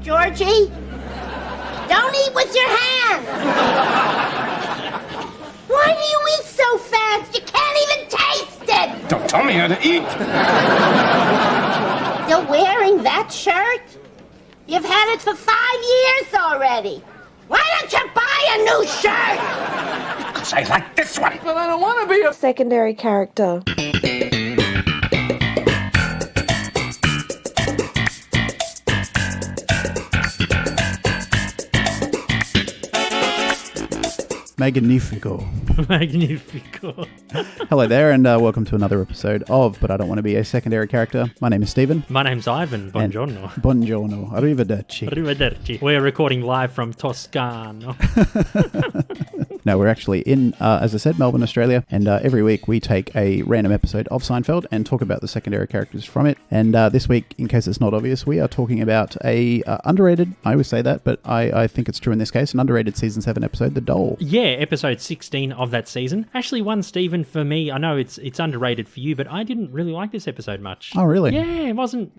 Georgie, don't eat with your hands. Why do you eat so fast? You can't even taste it. Don't tell me how to eat. You're wearing that shirt? You've had it for 5 years already. Why don't you buy a new shirt? Because I like this one. But I don't want to be a secondary character. Magnifico. Magnifico. Hello there, and welcome to another episode of But I Don't Want to Be a Secondary Character. My name is Stephen. My name's Ivan. Buongiorno. Buongiorno. Arrivederci. Arrivederci. We're recording live from Toscano. No, we're actually in, as I said, Melbourne, Australia, and every week we take a random episode of Seinfeld and talk about the secondary characters from it. And this week, in case it's not obvious, we are talking about a underrated, I always say that, but I think it's true in this case, an underrated Season 7 episode, The Dole. Yeah, episode 16 of that season. Actually, one, Stephen, for me, I know it's underrated for you, but I didn't really like this episode much. Oh, really? Yeah,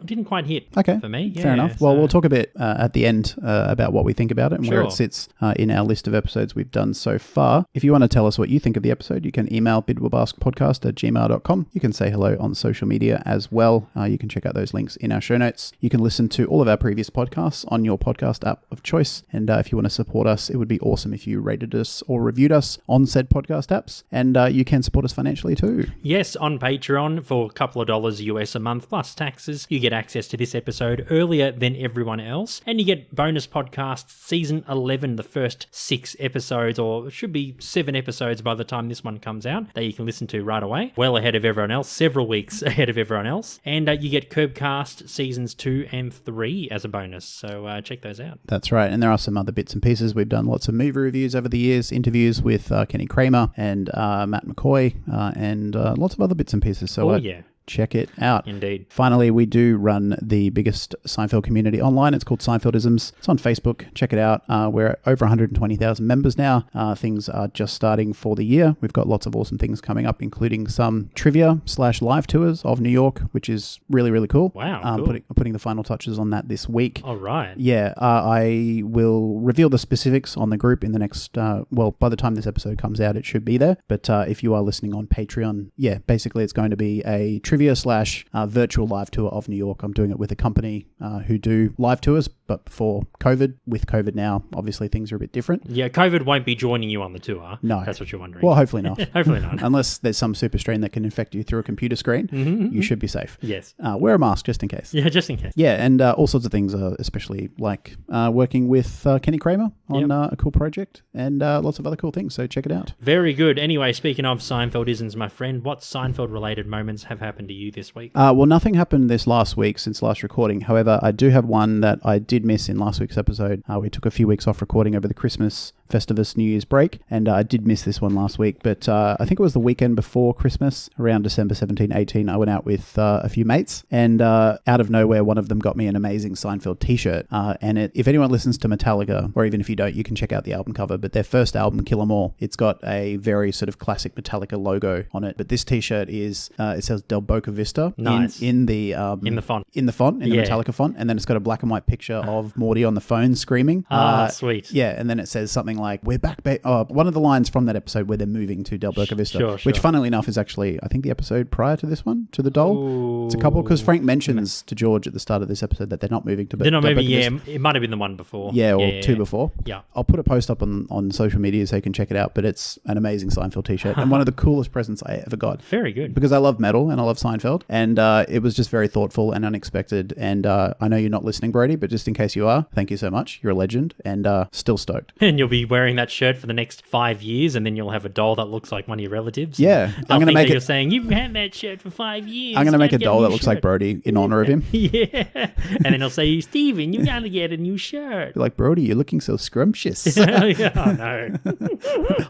didn't quite hit for me. Yeah, fair enough. Well, we'll talk a bit at the end about what we think about it and where it sits in our list of episodes we've done so far. If you want to tell us what you think of the episode, you can email bidwabaskpodcast@gmail.com. You can say hello on social media as well. You can check out those links in our show notes. You can listen to all of our previous podcasts on your podcast app of choice. And if you want to support us, it would be awesome if you rated us or reviewed us on said podcast apps. And you can support us financially too. Yes, on Patreon for a couple of dollars US a month plus taxes. You get access to this episode earlier than everyone else. And you get bonus podcasts, season 11, the first 6 episodes, or it should be 7 episodes by the time this one comes out, that you can listen to right away. Well ahead of everyone else, several weeks ahead of everyone else. And you get Curbcast seasons 2 and 3 as a bonus. So check those out. That's right. And there are some other bits and pieces. We've done lots of movie reviews over the years, interviews with Kenny Kramer and Matt McCoy, and lots of other bits and pieces. So check it out. Indeed. Finally, we do run the biggest Seinfeld community online. It's called Seinfeldisms. It's on Facebook. Check it out. We're at over 120,000 members now. Things are just starting for the year. We've got lots of awesome things coming up, including some trivia/live tours of New York, which is really, really cool. Wow, cool. Putting the final touches on that this week. All right. Yeah, I will reveal the specifics on the group in the next, by the time this episode comes out, it should be there. But if you are listening on Patreon, basically it's going to be a trivia/virtual live tour of New York. I'm doing it with a company who do live tours, but for COVID. With COVID now, obviously things are a bit different. Yeah, COVID won't be joining you on the tour. No. That's what you're wondering. Well, hopefully not. Hopefully not. Unless there's some super strain that can infect you through a computer screen, you should be safe. Yes. Wear a mask just in case. Yeah, just in case. Yeah, and all sorts of things, especially like working with Kenny Kramer on a cool project and lots of other cool things, so check it out. Very good. Anyway, speaking of Seinfeldisms, my friend, what Seinfeld-related moments have happened to you this week? Well, nothing happened this last week since last recording. However, I do have one that I did miss in last week's episode. We took a few weeks off recording over the Christmas, Festivus, New Year's break, and I did miss this one last week, but I think it was the weekend before Christmas, around December 17, 18, I went out with a few mates, and out of nowhere, one of them got me an amazing Seinfeld t-shirt, and if anyone listens to Metallica, or even if you don't, you can check out the album cover, but their first album, Kill 'Em All, it's got a very sort of classic Metallica logo on it, but this t-shirt is, it says Del Boca Vista in the font, in the Metallica font, and then it's got a black and white picture of Morty on the phone screaming. Sweet. Yeah, and then it says something like, "We're back, one of the lines from that episode where they're moving to Del Boca Vista, which funnily enough is actually, I think, the episode prior to this one, to the Dole. Ooh. It's a couple, because Frank mentions to George at the start of this episode that they're not moving to Del Boca Vista. Yeah, it might have been the one before. Yeah, or two before. Yeah. I'll put a post up on social media so you can check it out, but it's an amazing Seinfeld t-shirt and one of the coolest presents I ever got. Very good. Because I love metal and I love Seinfeld, and it was just very thoughtful and unexpected, and I know you're not listening, Brody, but just in case you are, thank you so much. You're a legend, and still stoked. And you'll be wearing that shirt for the next 5 years, and then you'll have a doll that looks like one of your relatives. Yeah. I'm going to make it. You're saying, you've had that shirt for 5 years. I'm going to make a doll that looks like Brody in honor of him. Yeah. And then he'll say, Steven, you got to get a new shirt. Be like, Brody, you're looking so scrumptious. Oh, no.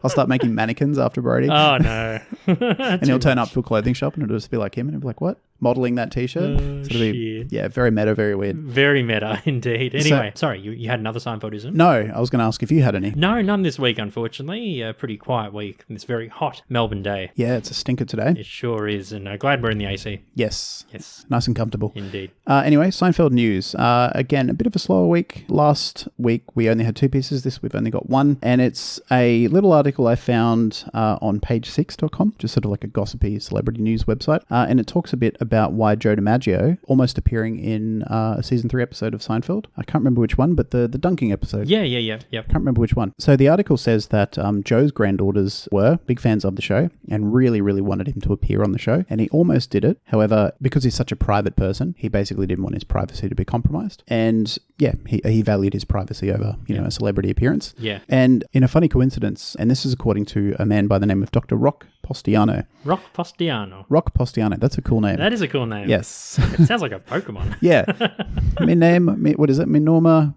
I'll start making mannequins after Brody. Oh, no. And he'll turn up to a clothing shop and it'll just be like him, and he'll be like, what? Modeling that t-shirt? So it'll be, very meta, very weird. Very meta, indeed. Anyway, sorry, you had another Seinfeldism? No, I was going to ask if you had any. No, none this week, unfortunately. A pretty quiet week on this very hot Melbourne day. Yeah, it's a stinker today. It sure is, and glad we're in the AC. Yes. Yes. Nice and comfortable. Indeed. Anyway, Seinfeld news. Again, a bit of a slower week. Last week, we only had 2 pieces. This we've only got 1. And it's a little article I found on page6.com, just sort of like a gossipy celebrity news website. And it talks a bit about why Joe DiMaggio almost appearing in a season 3 episode of Seinfeld. I can't remember which one, but the dunking episode. Yeah. Can't remember which one. So the article says that Joe's granddaughters were big fans of the show and really, really wanted him to appear on the show. And he almost did it. However, because he's such a private person, he basically didn't want his privacy to be compromised. And yeah, he valued his privacy over, a celebrity appearance. Yeah. And in a funny coincidence, and this is according to a man by the name of Dr. Rock Postiano. Rock Postiano. Rock Postiano. That's a cool name. That is a cool name. Yes. It sounds like a Pokemon. Yeah. What is it? Minoma.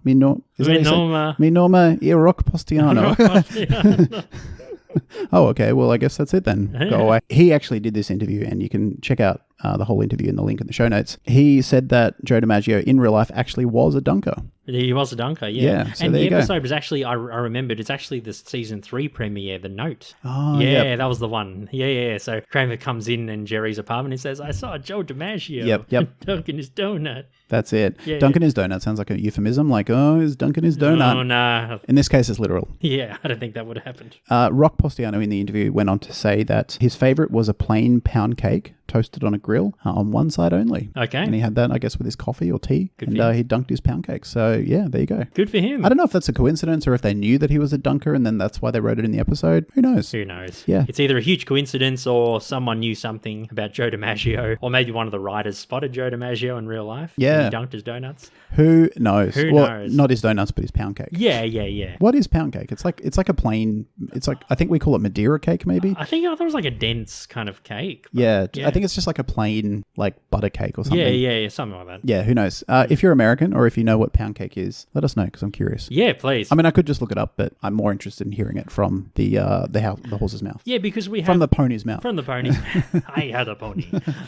Yeah, Rock Postiano. Rock Postiano. Oh, okay. Well, I guess that's it then. Go away. He actually did this interview, and you can check out the whole interview in the link in the show notes. He said that Joe DiMaggio in real life actually was a dunker. He was a dunker, yeah. Yeah, so and there the you go. episode was actually, I remembered, it's actually the season 3 premiere, The Note. Oh, yeah, yep. that was the one. Yeah. So Kramer comes in Jerry's apartment and says, I saw Joe DiMaggio Yep. dunking his donut. That's it. Yeah, Dunking his donut sounds like a euphemism, like, oh, he's dunking his donut. Oh, nah. In this case, it's literal. Yeah, I don't think that would have happened. Rock Postiano in the interview went on to say that his favorite was a plain pound cake toasted on a grill on one side only. Okay. And he had that, I guess, with his coffee or tea. Good and for him. he dunked his pound cake. So, yeah, there you go. Good for him. I don't know if that's a coincidence or if they knew that he was a dunker and then that's why they wrote it in the episode. Who knows? Who knows? Yeah. It's either a huge coincidence or someone knew something about Joe DiMaggio, or maybe one of the writers spotted Joe DiMaggio in real life. Yeah. And he dunked his donuts. Who knows? Who knows? Not his donuts, but his pound cake. Yeah. What is pound cake? It's like a plain. It's like, I think we call it Madeira cake, maybe. I think it was like a dense kind of cake. but- Yeah, I think it's just like a plain like butter cake or something. Yeah, something like that. Yeah, who knows? If you're American or if you know what pound cake is, let us know because I'm curious. Yeah, please. I mean, I could just look it up, but I'm more interested in hearing it from the horse's mouth. Yeah, because we have... From the pony's mouth. From the pony. I had a pony.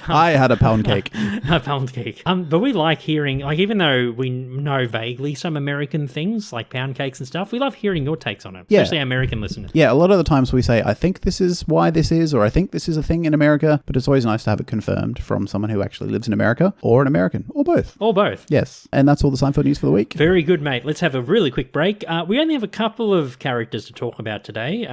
I had a pound cake. A pound cake. But we like hearing, like, even though we know vaguely some American things, like pound cakes and stuff, we love hearing your takes on it, Yeah. especially American listeners. Yeah, a lot of the times we say, I think this is why this is, or I think this is a thing in America, but it's always nice to have it confirmed from someone who actually lives in America, or an American, or both. Or both. Yes, and that's all the Seinfeld news for the week. Very good, mate. Let's have a really quick break. We only have a couple of characters to talk about today,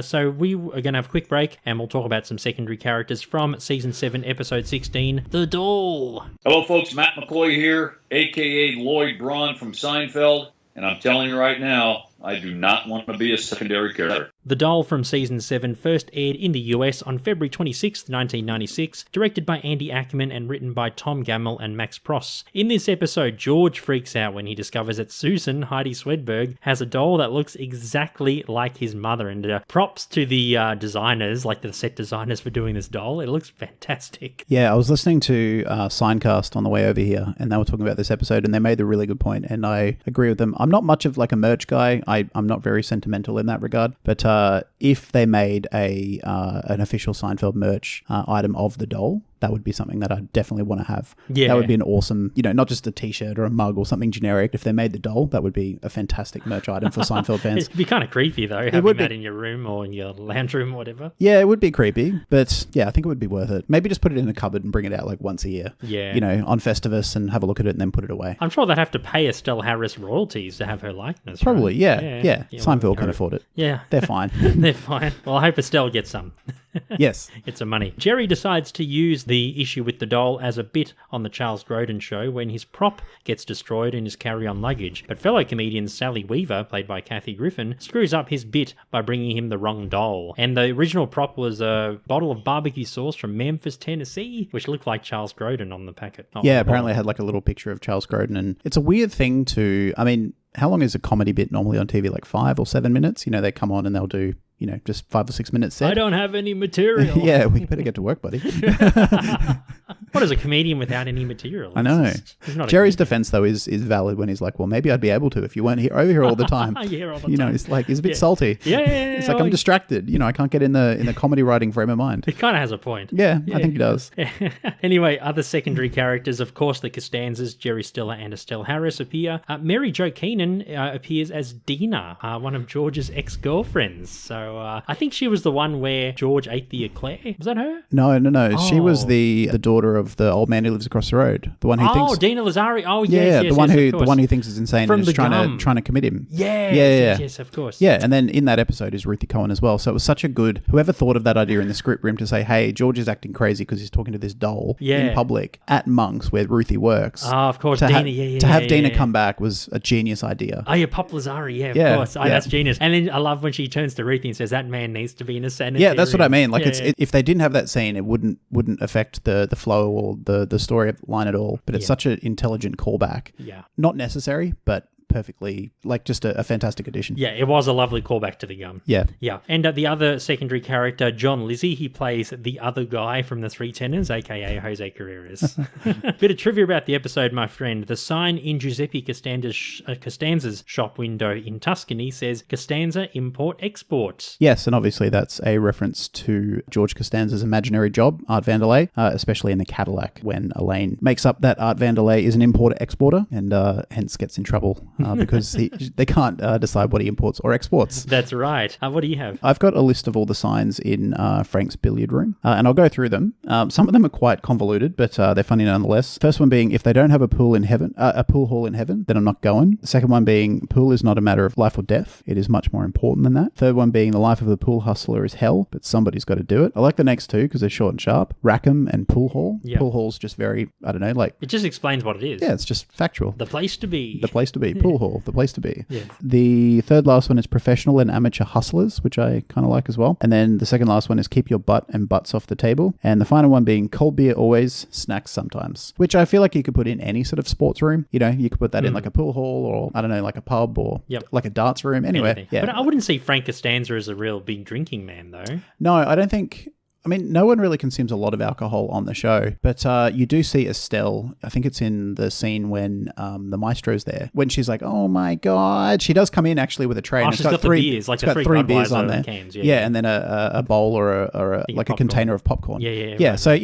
so we are going to have a quick break, and we'll talk about some secondary characters from Season 7, Episode 16, The Doll. Hello, folks. Matt McCoy here, a.k.a. Lloyd Braun from Seinfeld. And I'm telling you right now, I do not want to be a secondary character. The Doll from Season 7 first aired in the US on February 26, 1996, directed by Andy Ackerman and written by Tom Gamble and Max Pross. In this episode, George freaks out when he discovers that Susan, Heidi Swedberg, has a doll that looks exactly like his mother, and props to the designers, like the set designers, for doing this doll. It looks fantastic. Yeah, I was listening to Signcast on the way over here, and they were talking about this episode, and they made a really good point, and I agree with them. I'm not much of like a merch guy. I'm not very sentimental in that regard, but if they made an official Seinfeld merch item of the doll, that would be something that I definitely want to have. Yeah. That would be an awesome, not just a t-shirt or a mug or something generic. If they made the doll, that would be a fantastic merch item for Seinfeld fans. It'd be kind of creepy, though, having would be. that in your room or in your lounge room or whatever. Yeah, it would be creepy, but yeah, I think it would be worth it. Maybe just put it in a cupboard and bring it out like once a year. Yeah. On Festivus and have a look at it and then put it away. I'm sure they'd have to pay Estelle Harris royalties to have her likeness. Probably, right? yeah. Seinfeld can afford it. Yeah. They're fine. They're fine. Well, I hope Estelle gets some. Yes. It's some money. Jerry decides to use the issue with the doll as a bit on the Charles Grodin show when his prop gets destroyed in his carry-on luggage. But fellow comedian Sally Weaver, played by Kathy Griffin, screws up his bit by bringing him the wrong doll. And the original prop was a bottle of barbecue sauce from Memphis, Tennessee, which looked like Charles Grodin on the packet. Yeah, apparently it had like a little picture of Charles Grodin, and it's a weird thing to, how long is a comedy bit normally on TV? Like 5 or 7 minutes? They come on and they'll do just 5 or 6 minutes set. I don't have any material. Yeah, we better get to work, buddy. What is a comedian without any material? I know. He's not a Jerry's comedian. defense, though, is valid when he's like, well, maybe I'd be able to if you weren't over here all the time. Yeah, all the time. It's like, he's a bit salty. Yeah. It's like, I'm distracted. I can't get in the comedy writing frame of mind. He kind of has a point. Yeah, I think he does. Anyway, other secondary characters, of course, the Costanzas, Jerry Stiller and Estelle Harris appear. Mary Jo Keenan appears as Dina, one of George's ex-girlfriends. So I think she was the one where George ate the eclair. Was that her? No. She was Oh. the daughter of the old man who lives across the road. The one who thinks... Dina Lazari. Oh, yes, the one of course. who thinks is insane From and is the trying gum. to commit him. Yes, of course. Yeah, and then in that episode is Ruthie Cohen as well. So it was such a good... Whoever thought of that idea in the script room to say, hey, George is acting crazy because he's talking to this doll in public at Monk's where Ruthie works. Oh, of course, To Dina. have Dina come back was a genius idea. Oh, yeah, Pop Lazari. Of Yeah, course. Oh, yeah. that's genius. And then I love when she turns to Ruthie and says, that man needs to be in a sanitarium. Yeah, that's what I mean. Like, Yeah. if they didn't have that scene, it wouldn't affect the flow or the story line at all. But it's such an intelligent callback. Yeah. Not necessary, but perfectly, like, just a fantastic addition. Yeah, it was a lovely callback to the gum. Yeah. Yeah. And the other secondary character, John Lizzie, he plays the other guy from the Three Tenors, a.k.a. Jose Carreras. Bit of trivia about the episode, my friend. The sign in Giuseppe Costanza's shop window in Tuscany says, Costanza Import-Export. Yes, and obviously that's a reference to George Costanza's imaginary job, Art Vandelay, especially in the Cadillac, when Elaine makes up that Art Vandelay is an importer-exporter and hence gets in trouble because they can't decide what he imports or exports. That's right. What do you have? I've got a list of all the signs in Frank's billiard room, and I'll go through them. Some of them are quite convoluted, but they're funny nonetheless. First one being, if they don't have a pool hall in heaven, then I'm not going. The second one being, pool is not a matter of life or death. It is much more important than that. Third one being, the life of the pool hustler is hell, but somebody's got to do it. I like the next two because they're short and sharp. Rackham and pool hall. Yeah. Pool hall's just very, I don't know, like... It just explains what it is. Yeah, it's just factual. The place to be. The place to be. Pool hall, the place to be. Yeah. The third last one is professional and amateur hustlers, which I kind of like as well. And then the second last one is keep your butt and butts off the table. And the final one being cold beer always, snacks sometimes, which I feel like you could put in any sort of sports room. You could put that in like a pool hall or, I don't know, like a pub or like a darts room. Anyway, Anything. yeah. But I wouldn't see Frank Costanza as a real big drinking man, though. No, I don't think... I mean, no one really consumes a lot of alcohol on the show, but you do see Estelle. I think it's in the scene when the Maestro's there. When she's like, "Oh my god!" She does come in actually with a tray. and She's got the beers, like it's the got three three beers on Budweiser there. cans, and then a bowl or a like a popcorn. container of popcorn. Yeah, right. So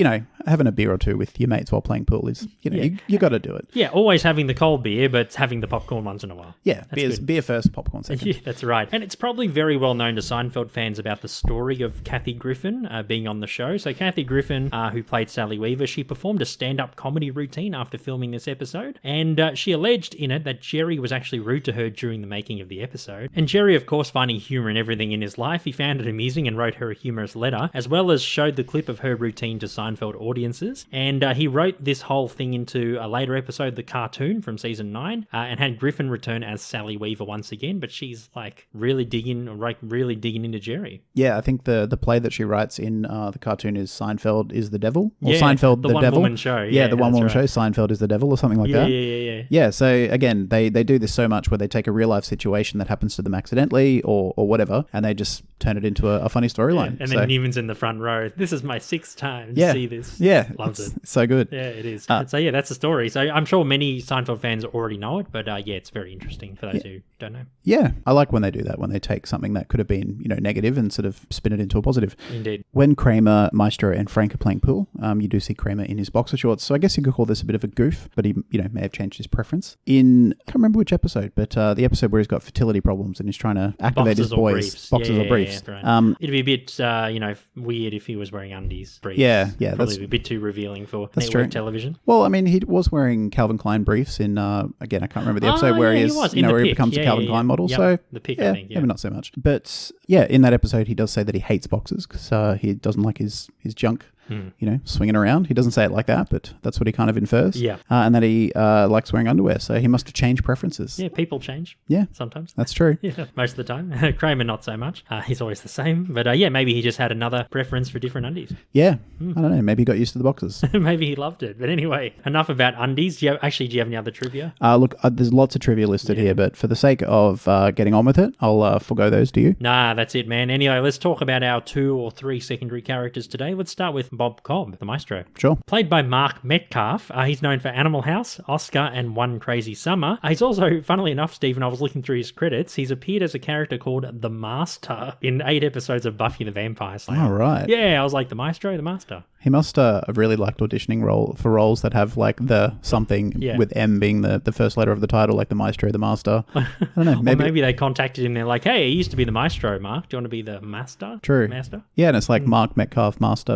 having a beer or two with your mates while playing pool is you got to do it. Yeah, always having the cold beer, but having the popcorn once in a while. Yeah, That's good. beer first, popcorn second. Yeah, that's right. And it's probably very well known to Seinfeld fans about the story of Kathy Griffin being on the show. So Kathy Griffin, who played Sally Weaver, she performed a stand-up comedy routine after filming this episode, and she alleged in it that Jerry was actually rude to her during the making of the episode. And Jerry, of course, finding humour in everything in his life, he found it amusing and wrote her a humorous letter, as well as showed the clip of her routine to Seinfeld audiences. And he wrote this whole thing into a later episode, The Cartoon, from season 9, and had Griffin return as Sally Weaver once again, but she's like really digging into Jerry. Yeah, I think the play that she writes in the cartoon is Seinfeld is the devil, or Yeah, Seinfeld the the one devil. woman show. Yeah, the one woman that's show. right. Seinfeld is the devil, or something like that. Yeah. Yeah, so again, they do this so much where they take a real life situation that happens to them accidentally or whatever, and they just turn it into a funny storyline. And then Newman's in the front row. This is my 6th time to Yeah. see this. Yeah, Loves it's it. so good. Yeah, it is. So yeah, that's the story. So I'm sure many Seinfeld fans already know it, but yeah, it's very interesting for those who don't know. Yeah, I like when they do that, when they take something that could have been, negative and sort of spin it into a positive. Indeed. When Kramer, Maestro, and Frank are playing pool, you do see Kramer in his boxer shorts. So I guess you could call this a bit of a goof, but he, may have changed his preference. I can't remember which episode, but the episode where he's got fertility problems and he's trying to activate his boys. Boxers or briefs. Yeah, right. It'd be a bit, weird if he was wearing undies. Briefs. Yeah, Probably that's a bit too revealing for that's network true. television. Well, I mean, he was wearing Calvin Klein briefs in, again, I can't remember the episode where he is, was. In the where he pic. becomes a Calvin Klein model. Yep. So The pic, yeah, I think. Yeah. maybe not so much. But yeah, in that episode, he does say that he hates boxers because he doesn't like his junk swinging around. He doesn't say it like that, but that's what he kind of infers. Yeah. And that he likes wearing underwear, so he must have changed preferences. Yeah, people change. Yeah. Sometimes. That's true. Yeah, most of the time. Kramer, not so much. He's always the same. But maybe he just had another preference for different undies. Yeah. I don't know. Maybe he got used to the boxes. Maybe he loved it. But anyway, enough about undies. Do you have any other trivia? Look, there's lots of trivia listed here, but for the sake of getting on with it, I'll forgo those. Do you? Nah, that's it, man. Anyway, let's talk about our 2 or 3 secondary characters today. Let's start with Bob Cobb, the Maestro. Sure. Played by Mark Metcalf. He's known for Animal House, Oscar, and One Crazy Summer. He's also, funnily enough, Stephen, I was looking through his credits, he's appeared as a character called the Master in 8 episodes of Buffy the Vampire Slayer. All right. Yeah, I was like, the Maestro, the Master. He must have really liked auditioning for roles that have like the something with M being the first letter of the title, like the Maestro, the Master. I don't know. Maybe they contacted him. They're like, hey, he used to be the Maestro, Mark. Do you want to be the Master? True. Master? Yeah, and it's like Mark Metcalf, Master,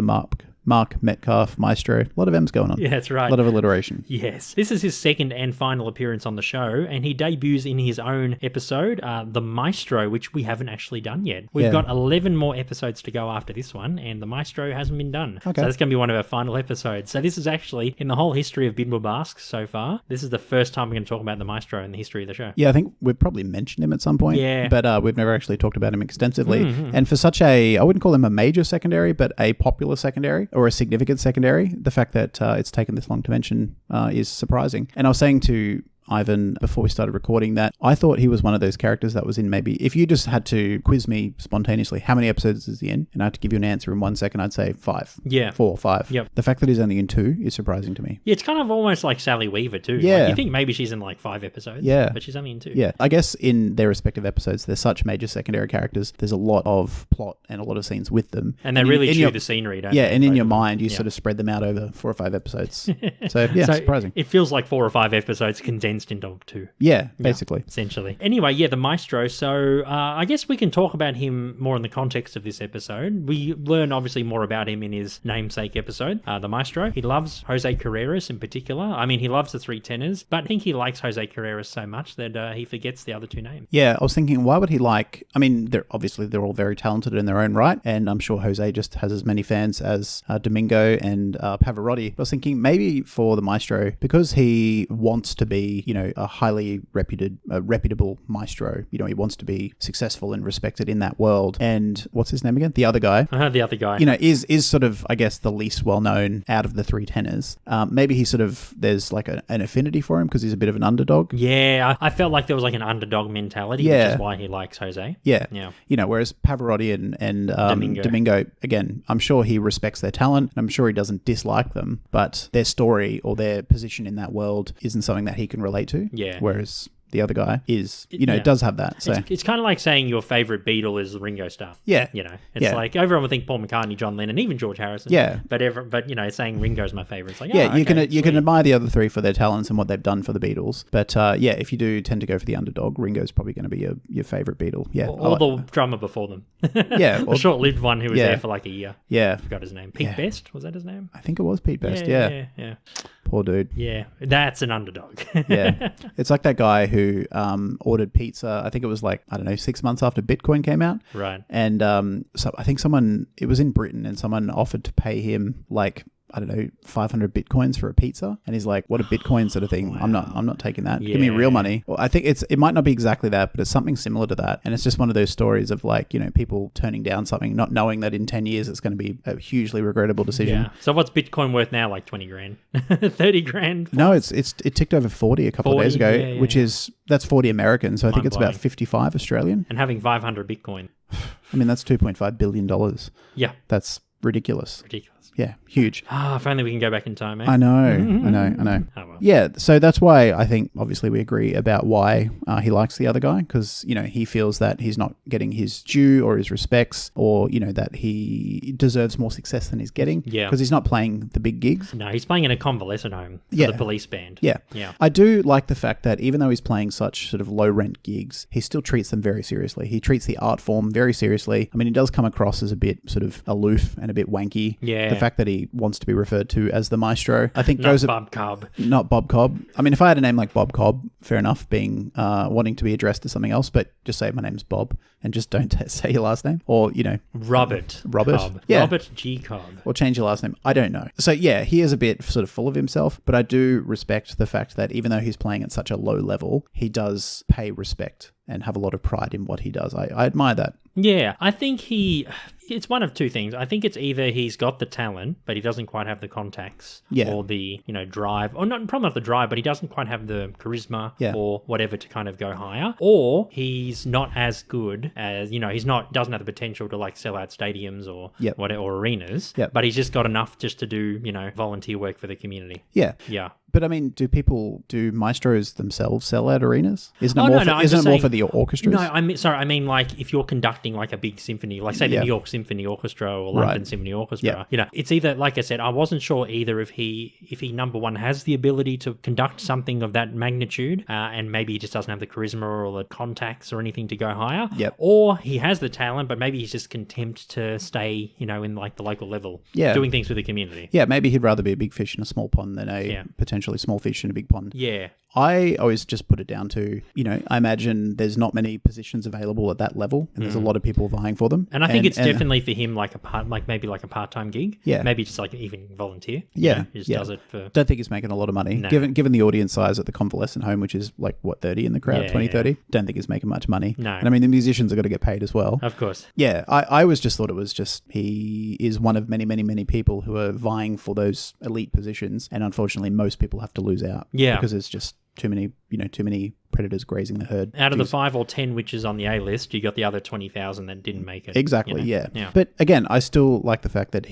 Mark Metcalf, Maestro. A lot of M's going on. Yeah, that's right. A lot of alliteration. Yes. This is his second and final appearance on the show, and he debuts in his own episode, The Maestro, which we haven't actually done yet. We've got 11 more episodes to go after this one, and The Maestro hasn't been done. Okay. So that's going to be one of our final episodes. So this is actually, in the whole history of Bidwell Basque so far, this is the first time we're going to talk about The Maestro in the history of the show. Yeah, I think we've probably mentioned him at some point. Yeah. But we've never actually talked about him extensively. Mm-hmm. And for such I wouldn't call him a major secondary, but a popular secondary or a significant secondary, the fact that it's taken this long to mention is surprising. And I was saying to Ivan before we started recording that I thought he was one of those characters that was in maybe, if you just had to quiz me spontaneously, how many episodes is he in? And I had to give you an answer in 1 second, I'd say 5. Yeah. 4 or 5. Yep. The fact that he's only in 2 is surprising to me. Yeah, it's kind of almost like Sally Weaver too. Yeah. Like, you think maybe she's in like 5 episodes. Yeah. But she's only in 2. Yeah. I guess in their respective episodes, they're such major secondary characters. There's a lot of plot and a lot of scenes with them. And they really chew the scenery, don't they? Yeah, and in your mind, you sort of spread them out over 4 or 5 episodes. So, yeah, surprising. It feels like 4 or 5 episodes condensed into 2. Yeah, basically. Essentially. Anyway, the Maestro. So I guess we can talk about him more in the context of this episode. We learn obviously more about him in his namesake episode, the Maestro. He loves Jose Carreras in particular. I mean, he loves the 3 tenors, but I think he likes Jose Carreras so much that he forgets the other 2 names. Yeah, I was thinking, why would he like... I mean, they're all very talented in their own right, and I'm sure Jose just has as many fans as Domingo and Pavarotti. I was thinking maybe for the Maestro, because he wants to be, a highly reputable maestro. He wants to be successful and respected in that world. And what's his name again? The other guy. The other guy. Is sort of, I guess, the least well-known out of the 3 tenors. Maybe he sort of, there's like an affinity for him because he's a bit of an underdog. Yeah, I felt like there was like an underdog mentality, which is why he likes Jose. Yeah. Yeah. Whereas Pavarotti and Domingo, again, I'm sure he respects their talent. I'm sure he doesn't dislike them, but their story or their position in that world isn't something that he can relate to. Yeah. Whereas the other guy is, does have that. So it's kind of like saying your favorite Beatle is Ringo Starr. Yeah. It's like everyone would think Paul McCartney, John Lennon, even George Harrison. Yeah. But saying Ringo's my favorite. It's like, you can admire the other 3 for their talents and what they've done for the Beatles. But if you do tend to go for the underdog, Ringo's probably going to be your favorite Beatle. Yeah. Or the drummer before them. Yeah. The short-lived one who was there for like a year. Yeah. I forgot his name. Pete Best? Was that his name? I think it was Pete Best. Yeah. Poor dude. Yeah. That's an underdog. Yeah. It's like that guy who ordered pizza, I think it was 6 months after Bitcoin came out. Right. And so I think it was in Britain, and someone offered to pay him 500 Bitcoins for a pizza. And he's like, what a Bitcoin sort of thing. Wow. I'm not taking that. Give me real money. Well, I think it might not be exactly that, but it's something similar to that. And it's just one of those stories of people turning down something, not knowing that in 10 years it's going to be a hugely regrettable decision. Yeah. So what's Bitcoin worth now? Like 20 grand? 30 grand? No, it ticked over 40 a couple of days ago, which is, that's 40 American. So I think it's about 55 Australian. And having 500 Bitcoin. I mean, that's $2.5 billion. Yeah. That's ridiculous. Ridiculous. Yeah, huge. If only we can go back in time, eh? I know. Oh, well. Yeah, so that's why I think, obviously, we agree about why he likes the other guy, because, he feels that he's not getting his due or his respects, or, that he deserves more success than he's getting. Yeah. Because he's not playing the big gigs. No, he's playing in a convalescent home for the police band. Yeah. Yeah. I do like the fact that even though he's playing such sort of low-rent gigs, he still treats them very seriously. He treats the art form very seriously. I mean, he does come across as a bit sort of aloof and a bit wanky. Yeah. fact that he wants to be referred to as the Maestro, I think Not Bob Cobb. Not Bob Cobb. I mean, if I had a name like Bob Cobb, fair enough, being wanting to be addressed as something else, but just say my name's Bob and just don't say your last name. Or, Robert. Cobb. Yeah. Robert G. Cobb. Or change your last name. I don't know. So yeah, he is a bit sort of full of himself, but I do respect the fact that even though he's playing at such a low level, he does pay respect and have a lot of pride in what he does. I admire that. Yeah, I think it's one of two things. I think it's either he's got the talent, but he doesn't quite have the contacts or the, drive, or probably not the drive, but he doesn't quite have the charisma or whatever to kind of go higher, or he's not as good as, doesn't have the potential to like sell out stadiums or whatever, or arenas, but he's just got enough just to do, volunteer work for the community. Yeah. Yeah. But I mean, do maestros themselves sell out arenas? Isn't it more for the orchestras? No, I mean like if you're conducting like a big symphony, like say the New York Symphony Orchestra or London Symphony Orchestra, it's either, like I said, I wasn't sure either if he number one has the ability to conduct something of that magnitude, and maybe he just doesn't have the charisma or the contacts or anything to go higher, or he has the talent, but maybe he's just content to stay, in like the local level, doing things for the community. Yeah, maybe he'd rather be a big fish in a small pond than a potentially small fish in a big pond. Yeah. I always just put it down to, I imagine there's not many positions available at that level, and there's a lot of people vying for them. And I think it's definitely for him maybe like a part-time gig. Yeah. Maybe just like even volunteer. Yeah. He just does it for... Don't think he's making a lot of money. No. Given the audience size at the convalescent home, which is like, 30 in the crowd, 20, 30? Don't think he's making much money. No. And I mean, the musicians are going to get paid as well. Of course. Yeah. I always just thought it was just, he is one of many, many, many people who are vying for those elite positions. And unfortunately, most people have to lose out. Yeah. Because there's just too many predators grazing the herd. Out of the 5 or 10 which is on the A list, you got the other 20,000 that didn't make it. Exactly, yeah. But again, I still like the fact that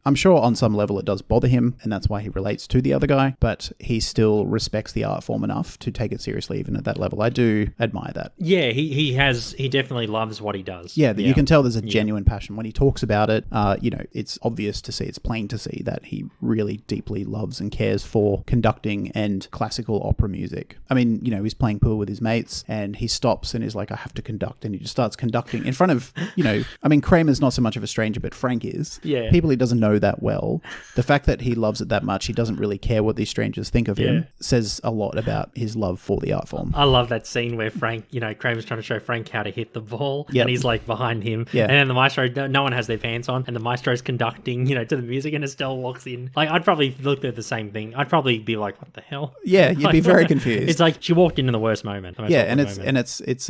I'm sure on some level it does bother him, and that's why he relates to the other guy, but he still respects the art form enough to take it seriously even at that level. I do admire that. Yeah, he definitely loves what he does. Yeah, you can tell there's a genuine passion. When he talks about it, it's obvious to see, it's plain to see that he really deeply loves and cares for conducting and classical opera music. I mean, he's playing pool with his mates and he stops and is like, I have to conduct, and he just starts conducting in front of, I mean, Kramer's not so much of a stranger, but Frank is. Yeah. People he doesn't know that well. The fact that he loves it that much, he doesn't really care what these strangers think of him, says a lot about his love for the art form. I love that scene where Frank, Kramer's trying to show Frank how to hit the ball, and he's like behind him, and then the maestro, no one has their pants on, and the maestro's conducting, to the music, and Estelle walks in. Like, I'd probably look at the same thing. I'd probably be like, what the hell? Yeah, you'd be very confused. It's like she walked into the worst moment. It's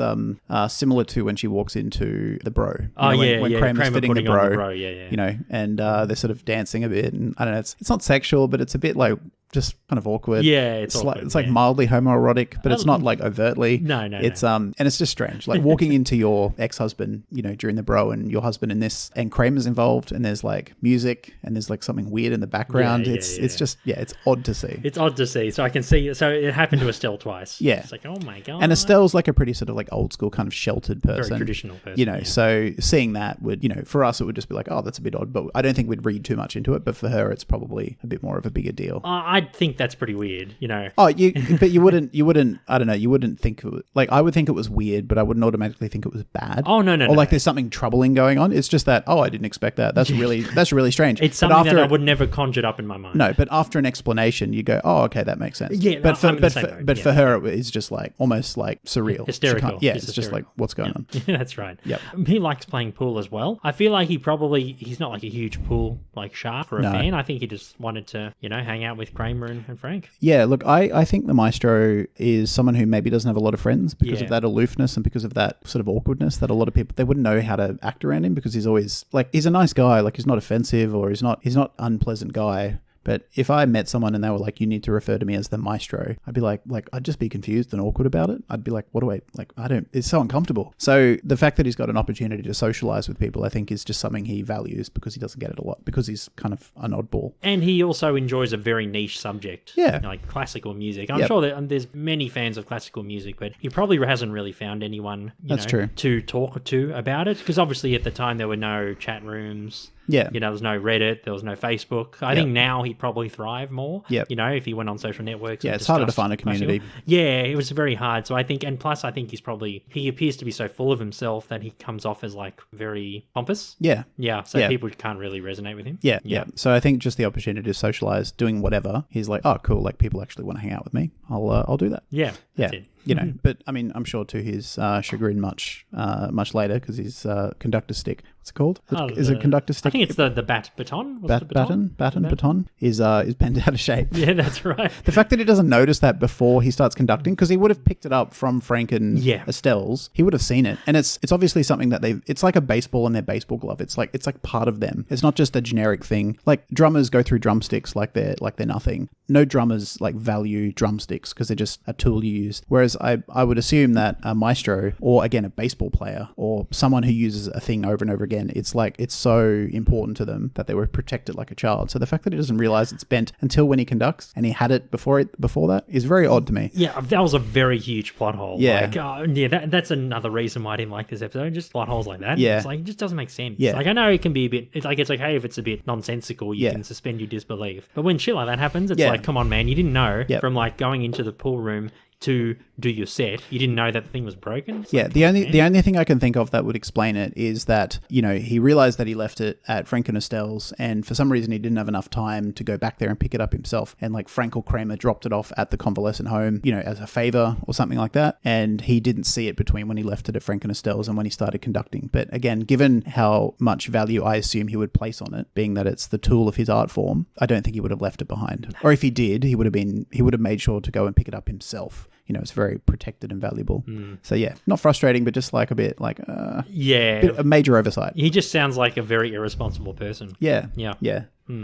similar to when she walks into the Bro. When Kramer's fitting the Bro. And they're sort of dancing a bit, and I don't know, it's not sexual, but it's a bit like just kind of awkward. Yeah, it's awkward, it's like mildly homoerotic, but it's not like overtly. No. It's and it's just strange. Like walking into your ex-husband, during the Bro, and your husband in this, and Kramer's involved, and there's like music, and there's like something weird in the background. It's just it's odd to see. It's odd to see. So I can see. So it happened to Estelle twice. Yeah, it's like, oh my god. And Estelle's like a pretty sort of like old school kind of sheltered person, very traditional person. So seeing that would, for us it would just be like, oh, that's a bit odd, but I don't think we'd read too much into it. But for her, it's probably a bit more of a bigger deal. I think that's pretty weird, Oh, but you wouldn't. I don't know. You wouldn't think it was, like, I would think it was weird, but I wouldn't automatically think it was bad. Oh no. Or like there's something troubling going on. It's just that, I didn't expect that. That's really strange. It's something that I would never conjured up in my mind. No, but after an explanation, you go, oh, okay, that makes sense. Yeah, but for her, it's just like almost like surreal, hysterical. It's just like, what's going on? Yeah, that's right. Yep. He likes playing pool as well. I feel like he's not like a huge pool like shark or a fan. I think he just wanted to hang out with Kramer and Frank. Yeah, look, I think the Maestro is someone who maybe doesn't have a lot of friends because of that aloofness and because of that sort of awkwardness that a lot of people, they wouldn't know how to act around him, because he's always like, he's a nice guy, like he's not offensive, or he's not unpleasant guy. But if I met someone and they were like, you need to refer to me as the Maestro, I'd be like I'd just be confused and awkward about it. I'd be like, it's so uncomfortable. So the fact that he's got an opportunity to socialize with people, I think is just something he values, because he doesn't get it a lot, because he's kind of an oddball. And he also enjoys a very niche subject. Yeah. Like classical music. I'm sure that there's many fans of classical music, but he probably hasn't really found anyone, That's true. to talk to about it. Because obviously at the time there were no chat rooms. Yeah. You know, there was no Reddit, there was no Facebook. I think now he'd probably thrive more. Yep. You know, if he went on social networks. Yeah, and it's harder to discussed find a community. Yeah, it was very hard. So I think, and plus I think he appears to be so full of himself that he comes off as like very pompous. Yeah. Yeah, so Yeah. people can't really resonate with him. Yeah. So I think just the opportunity to socialize, doing whatever, he's like, oh, cool, like people actually want to hang out with me. I'll do that. Yeah, that's it. You know, but I mean, I'm sure to his chagrin much later because his conductor stick, what's it called? Is it conductor stick? I think it's the bat baton. What's the baton is bent out of shape. Yeah, that's right. The fact that he doesn't notice that before he starts conducting, because he would have picked it up from Frank and Estelle's, he would have seen it, and it's obviously something that it's like a baseball in their baseball glove. It's like part of them. It's not just a generic thing. Like drummers go through drumsticks like they're nothing. No drummers like value drumsticks because they're just a tool you use. Whereas I would assume that a maestro, or again a baseball player, or someone who uses a thing over and over again, it's so important to them that they were protected like a child. So the fact that he doesn't realize it's bent until when he conducts, and he had it before that, is very odd to me. Yeah, that was a very huge plot hole. Yeah. Like, that's another reason why I didn't like this episode. Just plot holes like that. Yeah. It's like, it just doesn't make sense. Yeah. Like, I know it can be a bit, it's okay if it's a bit nonsensical, you can suspend your disbelief. But when shit like that happens, it's like, come on, man, you didn't know from like going into the pool room to do your set, you didn't know that the thing was broken? It's the only thing I can think of that would explain it is that, you know, he realized that he left it at Frank and Estelle's, and for some reason he didn't have enough time to go back there and pick it up himself, and like Frank or Kramer dropped it off at the convalescent home, you know, as a favor or something like that, and he didn't see it between when he left it at Frank and Estelle's and when he started conducting. But again, given how much value I assume he would place on it, being that it's the tool of his art form, I don't think he would have left it behind. Or if he did, he would have made sure to go and pick it up himself. You know, it's very protected and valuable. So yeah, not frustrating, but just like a bit like a major oversight. He just sounds like a very irresponsible person. Yeah.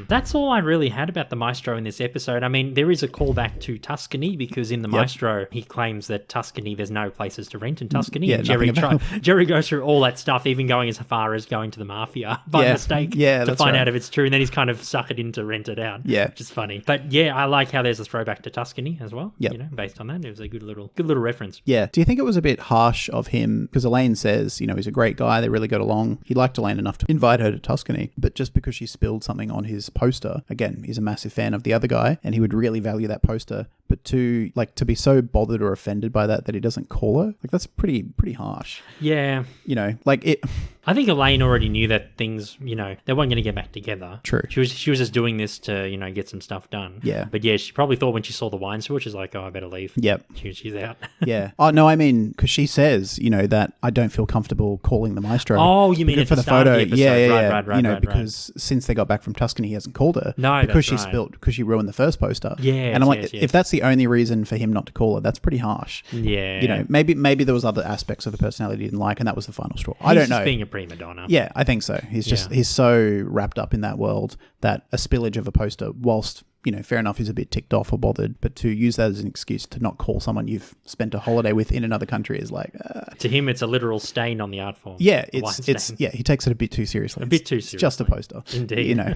That's all I really had about the Maestro in this episode. I mean, there is a callback to Tuscany because in the Maestro, he claims that Tuscany, there's no places to rent in Tuscany. Yeah, and Jerry goes through all that stuff, even going as far as going to the mafia by mistake to find out if it's true. And then he's kind of suckered in to rent it out. Yeah. Which is funny. But yeah, I like how there's a throwback to Tuscany as well. You know, based on that. It was a good little reference. Yeah. Do you think it was a bit harsh of him? Because Elaine says, you know, he's a great guy. They really got along. He liked Elaine enough to invite her to Tuscany. But just because she spilled something on his poster, again, he's a massive fan of the other guy and he would really value that poster. But to be so bothered or offended by that he doesn't call her, like that's pretty harsh. Yeah. You know, like it... I think Elaine already knew that things, you know, they weren't going to get back together. True. She was just doing this to, you know, get some stuff done. Yeah. But yeah, she probably thought when she saw the wine store, she's like, oh, I better leave. Yep. She's out. Yeah. Oh, no, I mean, because she says, you know, that I don't feel comfortable calling the Maestro. Oh, you mean for the photo? Of the episode. Yeah. Right, you know, because since they got back from Tuscany, he hasn't called her. No, because that's right. because she ruined the first poster. Yeah. And I'm like, if that's the only reason for him not to call her, that's pretty harsh. Yeah. You know, maybe there was other aspects of the personality he didn't like, and that was the final straw. I don't know. He's being a prima donna. Yeah, I think so. He's so wrapped up in that world that a spillage of a poster, whilst, you know, fair enough, he's a bit ticked off or bothered, but to use that as an excuse to not call someone you've spent a holiday with in another country is like... To him, it's a literal stain on the art form. Yeah, he takes it a bit too seriously. It's just a poster. Indeed. You know.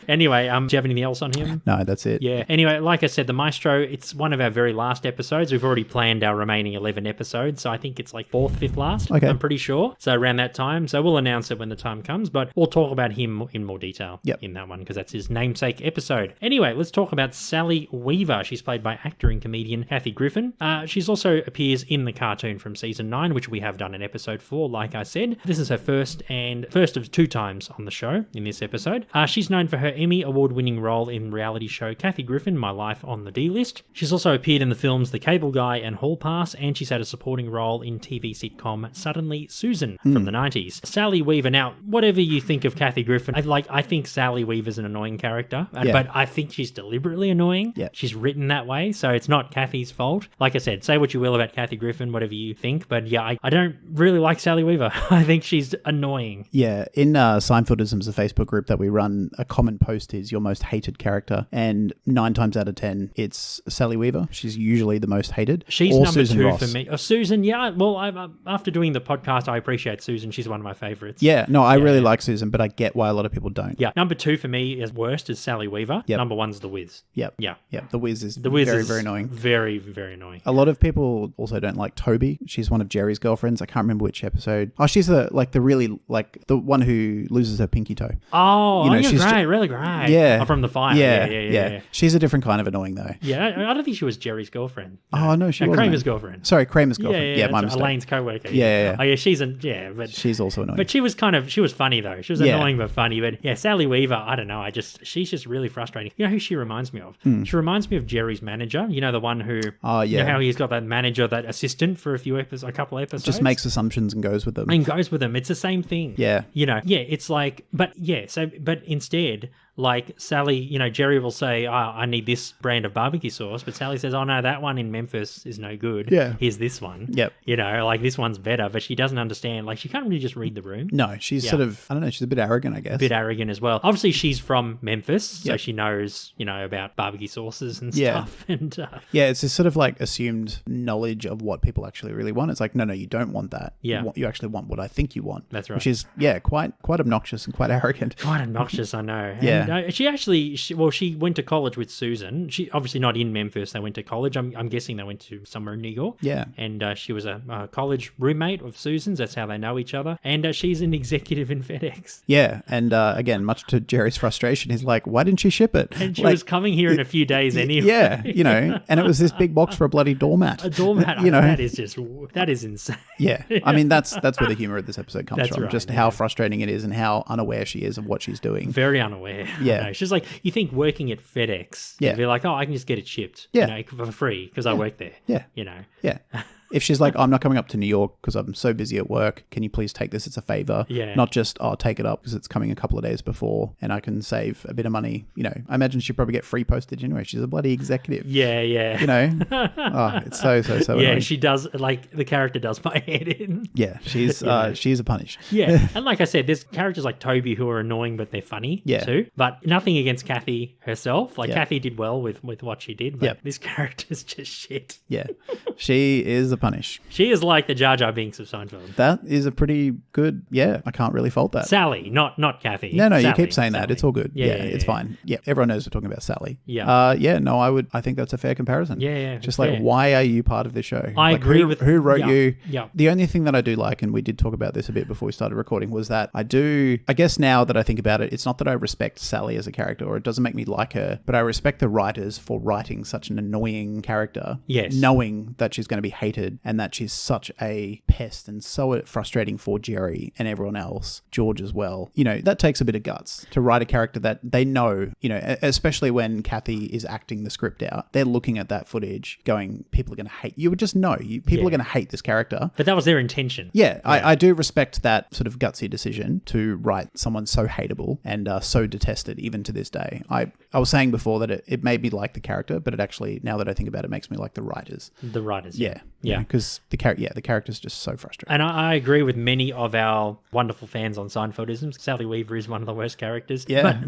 Anyway, do you have anything else on him? No, that's it. Yeah. Anyway, like I said, the Maestro, it's one of our very last episodes. We've already planned our remaining 11 episodes, so I think it's like 4th, 5th last. Okay. I'm pretty sure. So around that time. So we'll announce it when the time comes, but we'll talk about him in more detail in that one because that's his namesake episode. Anyway, let's talk about Sally Weaver. She's played by actor and comedian Kathy Griffin. She's also appears in the cartoon from season 9, which we have done an episode for, like I said. This is her first of 2 times on the show in this episode. She's known for her Emmy award-winning role in reality show Kathy Griffin, My Life on the D-List. She's also appeared in the films The Cable Guy and Hall Pass, and she's had a supporting role in TV sitcom Suddenly Susan from the 90s. Sally Weaver. Now, whatever you think of Kathy Griffin, I think Sally Weaver's an annoying character, but I think she's deliberately annoying. Yeah. She's written that way, so it's not Kathy's fault. Like I said, say what you will about Kathy Griffin, whatever you think, but yeah, I don't really like Sally Weaver. I think she's annoying. Yeah, in Seinfeldisms, the Facebook group that we run, a common post is your most hated character, and 9 times out of 10, it's Sally Weaver. She's usually the most hated. She's or number Susan 2 Ross. for me. Susan, yeah. Well, after doing the podcast, I appreciate Susan. She's one of my favorites. Yeah, no, I really like Susan, but I get why a lot of people don't. Yeah, number 2 for me is worst is Sally Weaver. Yep. Number 1's The Wiz. Yep. Yeah. Yep. The Wiz is Very very annoying. Very, very annoying. A lot of people also don't like Toby. She's one of Jerry's girlfriends. I can't remember which episode. Oh, she's the one who loses her pinky toe. Oh, she's great, really great. Yeah. Oh, from the fire. Yeah. She's a different kind of annoying though. Yeah, I don't think she was Jerry's girlfriend. Oh no, she wasn't. Kramer's girlfriend. Sorry, Kramer's girlfriend. Yeah, my mistake. Elaine's co-worker. Yeah. Oh yeah, but she's also annoying. But she was funny though. She was annoying but funny. But yeah, Sally Weaver, I don't know. She's just really frustrating. You know who she reminds me of? She reminds me of Jerry's manager. You know, the one who. Oh yeah. You know how he's got that manager, that assistant for a couple episodes. Just makes assumptions and goes with them. It's the same thing. Yeah. It's like, but instead, like Sally, Jerry will say, I need this brand of barbecue sauce, but Sally says, oh no, that one in Memphis is no good. Yeah. Here's this one. Yep. Like this one's better, but she doesn't understand. Like she can't really just read the room. No, she's sort of, I don't know, she's a bit arrogant, I guess. A bit arrogant as well. Obviously, she's from Memphis, so Yep. she knows, about barbecue sauces and stuff. And it's this sort of like assumed knowledge of what people actually really want. It's like, no, you don't want that. Yeah. You actually want what I think you want. That's right. Which is, quite obnoxious and quite arrogant. Quite obnoxious, I know. Yeah. And, she went to college with Susan. She obviously not in Memphis. They went to college. I'm guessing they went to somewhere in New York. Yeah. And she was a college roommate of Susan's. That's how they know each other. And she's an executive in FedEx. Yeah. And again, much to Jerry's frustration, he's like, why didn't she ship it? And she was coming here in a few days anyway. Yeah. And it was this big box for a bloody doormat. A doormat. That is insane. Yeah. I mean, that's where the humor of this episode comes from. Right, just how frustrating it is and how unaware she is of what she's doing. Very unaware. Yeah. She's like, you think working at FedEx, Yeah. you'd be like, oh, I can just get it shipped for free because I work there. Yeah. Yeah. If she's like, I'm not coming up to New York because I'm so busy at work, can you please take this? It's a favor. Yeah. Not just, take it up because it's coming a couple of days before and I can save a bit of money. I imagine she'd probably get free postage anyway. She's a bloody executive. Yeah. It's so Yeah, annoying. she does, like, the character does my head in. Yeah, she's a punish. Yeah, and like I said, there's characters like Toby who are annoying, but they're funny too. But nothing against Kathy herself. Like, Kathy did well with what she did, but this character's just shit. Yeah, she is a punish. She is like the Jar Jar Binks of Seinfeld. That is a pretty good, I can't really fault that. Sally, not Kathy. No, Sally, you keep saying Sally. that. It's all good. Yeah, It's fine. Yeah, everyone knows we're talking about Sally. Yeah. I think that's a fair comparison. Yeah. Just like, fair. why are you part of this show? I agree with... Who wrote you? Yeah. The only thing that I do like, and we did talk about this a bit before we started recording, was that I guess now that I think about it, it's not that I respect Sally as a character, or it doesn't make me like her, but I respect the writers for writing such an annoying character. Yes. Knowing that she's going to be hated and that she's such a pest and so frustrating for Jerry and everyone else, George as well. That takes a bit of guts to write a character that they know, especially when Kathy is acting the script out. They're looking at that footage going, people are going to hate you. Would just know people are going to hate this character. But that was their intention. Yeah. I do respect that sort of gutsy decision to write someone so hateable and so detested even to this day. I was saying before that it made me like the character, but it actually, now that I think about it, makes me like the writers. The writers. Yeah. Because the character's just so frustrating. And I agree with many of our wonderful fans on Seinfeldisms. Sally Weaver is one of the worst characters. Yeah.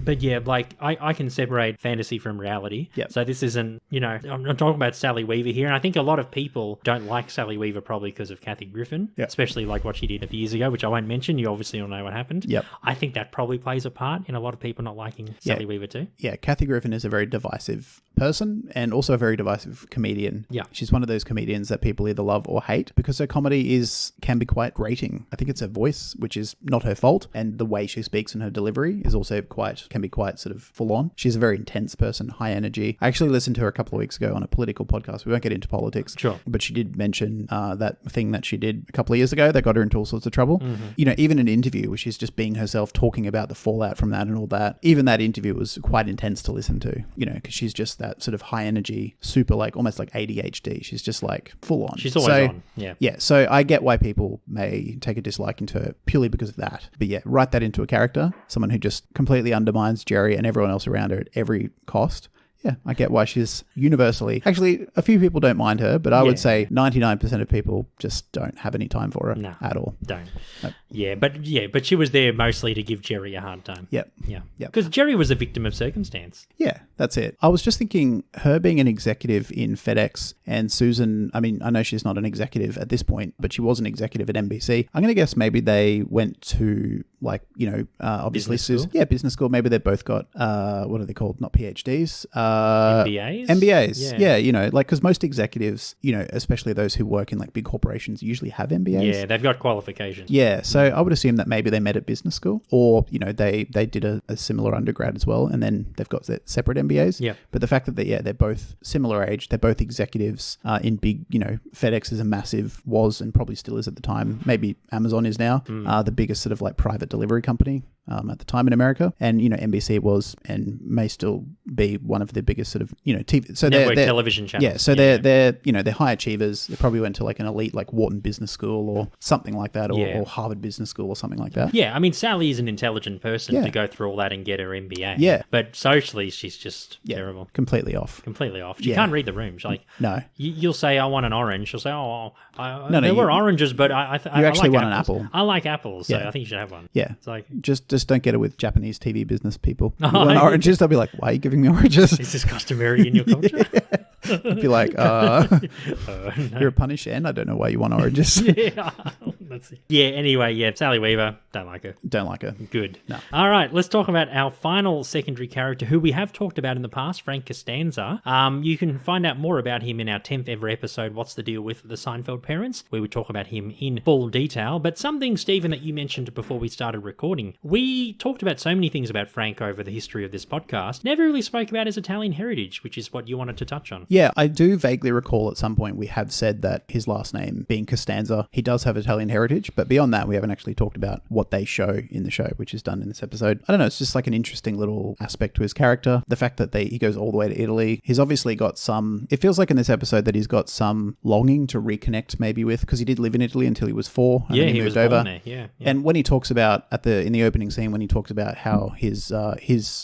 But yeah, like I can separate fantasy from reality. Yep. So this isn't, I'm talking about Sally Weaver here. And I think a lot of people don't like Sally Weaver probably because of Kathy Griffin, especially like what she did a few years ago, which I won't mention. You obviously all know what happened. Yep. I think that probably plays a part in a lot of people not liking Sally Weaver too. Yeah, Kathy Griffin is a very divisive person and also a very divisive comedian. Yeah. She's one of those comedians that people either love or hate because her comedy can be quite grating. I think it's her voice, which is not her fault, and the way she speaks and her delivery is also can be quite sort of full on. She's a very intense person, high energy. I actually listened to her a couple of weeks ago on a political podcast. We won't get into politics. Sure. But she did mention that thing that she did a couple of years ago that got her into all sorts of trouble. Mm-hmm. Even an interview where she's just being herself, talking about the fallout from that and all that. Even that interview was quite intense to listen to, because she's just that sort of high energy, super like almost like ADHD. She's just like full on. She's always on. Yeah. Yeah. So I get why people may take a dislike into her purely because of that. But yeah, write that into a character, someone who just completely undermines Jerry and everyone else around her at every cost. yeah, I get why she's universally... Actually, a few people don't mind her, but I would say 99% of people just don't have any time for her at all. Don't. Nope. Yeah, but she was there mostly to give Jerry a hard time. Yep. Yeah. Yep. Because Jerry was a victim of circumstance. Yeah, that's it. I was just thinking her being an executive in FedEx and Susan, I mean, I know she's not an executive at this point, but she was an executive at NBC. I'm going to guess maybe they went to obviously Business school? Yeah, business school. Maybe they've both got, what are they called? Not PhDs. MBAs? MBAs. Yeah, because most executives, especially those who work in like big corporations usually have MBAs. Yeah, they've got qualifications. Yeah, so I would assume that maybe they met at business school or, they did a similar undergrad as well and then they've got separate MBAs. Yeah. But the fact that they're both similar age, they're both executives in big, FedEx is a massive, was and probably still is at the time, maybe Amazon is now, the biggest sort of like private delivery company at the time in America. And, NBC was and may still be one of the biggest sort of, TV. So network they're television channels. Yeah, so they're high achievers. They probably went to like an elite like Wharton Business School or something like that or Harvard Business School or something like that. Yeah, I mean, Sally is an intelligent person to go through all that and get her MBA. Yeah. But socially, she's just terrible. Completely off. She can't read the room. She's like, no. You'll say, I want an orange. She'll say, there were oranges, but I actually like want an apples. apple. I like apples, so I think you should have one. Yeah. It's like, just don't get it with Japanese TV business people. You want oranges? They'll be like, why are you giving me oranges? Is this customary in your culture? Be like, no. You're a punish and I don't know why you want oranges. Anyway, Sally Weaver, don't like her. Don't like her. Good. No. All right, let's talk about our final secondary character who we have talked about in the past, Frank Costanza. You can find out more about him in our 10th ever episode, What's the Deal with the Seinfeld Parents, where we talk about him in full detail. But something, Stephen, that you mentioned before we started recording, we talked about so many things about Frank over the history of this podcast, never really spoke about his Italian heritage, which is what you wanted to touch on. Yeah, I do vaguely recall at some point we have said that his last name being Costanza, he does have Italian heritage, but beyond that, we haven't actually talked about what they show in the show, which is done in this episode. I don't know, it's just like an interesting little aspect to his character. The fact that he goes all the way to Italy. He's obviously got some, it feels like in this episode that he's got some longing to reconnect maybe with, because he did live in Italy until he was 4 and then he moved was over. Born there. Yeah. And when he talks about in the opening scene, when he talks about how his I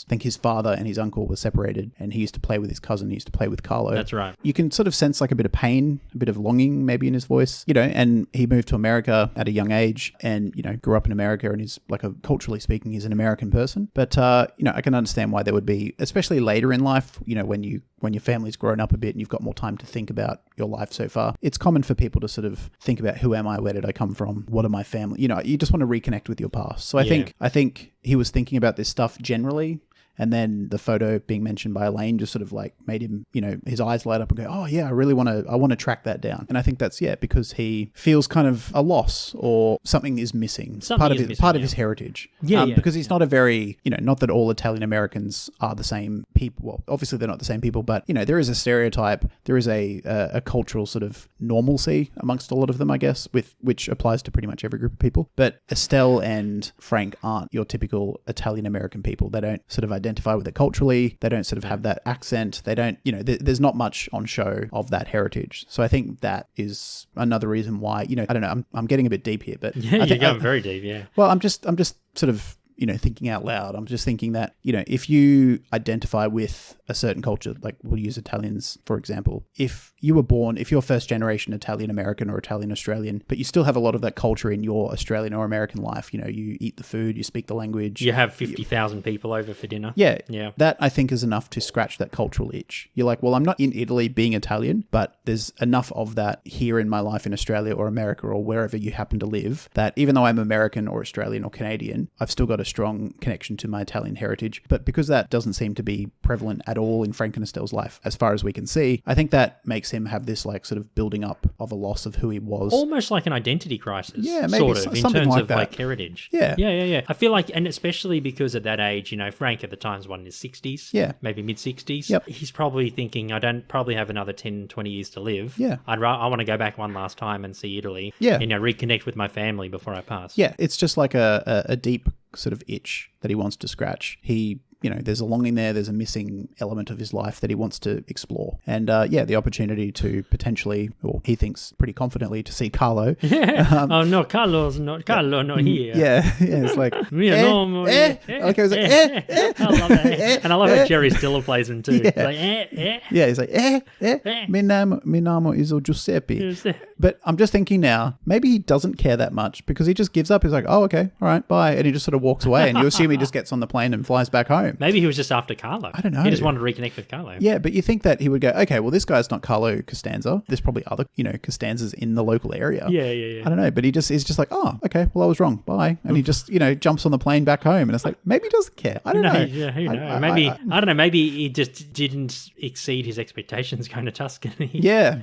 think his father and his uncle were separated and he used to play with his cousin, he used to play with Carlo. That's right. You can sort of sense like a bit of pain, a bit of longing maybe in his voice, and he moved to America at a young age and, grew up in America and is like culturally speaking, he's an American person. But, I can understand why there would be, especially later in life, when your family's grown up a bit and you've got more time to think about your life so far, it's common for people to sort of think about who am I, where did I come from, what are my family, you just want to reconnect with your past. So I think he was thinking about this stuff generally. And then the photo being mentioned by Elaine just sort of like made him, his eyes light up and go, oh yeah, I want to track that down. And I think that's, because he feels kind of a loss or something is missing. Part of his heritage. Because he's not a very, not that all Italian Americans are the same people. Well, obviously they're not the same people, but, there is a stereotype. There is a cultural sort of normalcy amongst a lot of them, I guess, which applies to pretty much every group of people. But Estelle and Frank aren't your typical Italian American people. They don't sort of identify with it culturally. They don't sort of have that accent. They don't, there's not much on show of that heritage. So I think that is another reason why, I don't know, I'm getting a bit deep here, but yeah, you're going very deep. Yeah. Well, I'm just sort of, thinking out loud. I'm just thinking that, if you identify with a certain culture, like we'll use Italians, for example, if you're first generation Italian American or Italian Australian, but you still have a lot of that culture in your Australian or American life, you eat the food, you speak the language. You have 50,000 people over for dinner. Yeah. Yeah. That I think is enough to scratch that cultural itch. You're like, well, I'm not in Italy being Italian, but there's enough of that here in my life in Australia or America or wherever you happen to live that even though I'm American or Australian or Canadian, I've still got a strong connection to my Italian heritage. But because that doesn't seem to be prevalent at all in Frank and Estelle's life, as far as we can see, I think that makes him have this like sort of building up of a loss of who he was. Almost like an identity crisis. Yeah, maybe sort of, in something terms like of that. like heritage. Yeah. Yeah. I feel like, and especially because at that age, Frank at the time's in his 60s. Yeah. Maybe mid-60s. Yep. He's probably thinking, I don't probably have another 10, 20 years to live. Yeah. I want to go back one last time and see Italy. Yeah. And reconnect with my family before I pass. Yeah, it's just like a deep sort of itch that he wants to scratch. He there's a longing there. There's a missing element of his life that he wants to explore. And the opportunity to potentially, or he thinks pretty confidently, to see Carlo. Oh no, Carlo not here. Yeah, it's like Like I was like, I love that. And I love how Jerry Stiller plays him too. Yeah. Like, Yeah, he's like, mi namo is Giuseppe. But I'm just thinking now, maybe he doesn't care that much because he just gives up. He's like, oh, okay, all right, bye. And he just sort of walks away. And you assume he just gets on the plane and flies back home. Maybe he was just after Carlo. I don't know. He just wanted to reconnect with Carlo. Yeah, but you think that he would go, okay, well, this guy's not Carlo Costanza. There's probably other, Costanzas in the local area. Yeah. I don't know, but he's just like, oh, okay, well, I was wrong. Bye. And he just, jumps on the plane back home. And it's like, maybe he doesn't care. I don't know. Yeah, who knows? Maybe, I don't know, maybe he just didn't exceed his expectations going to Tuscany. Yeah.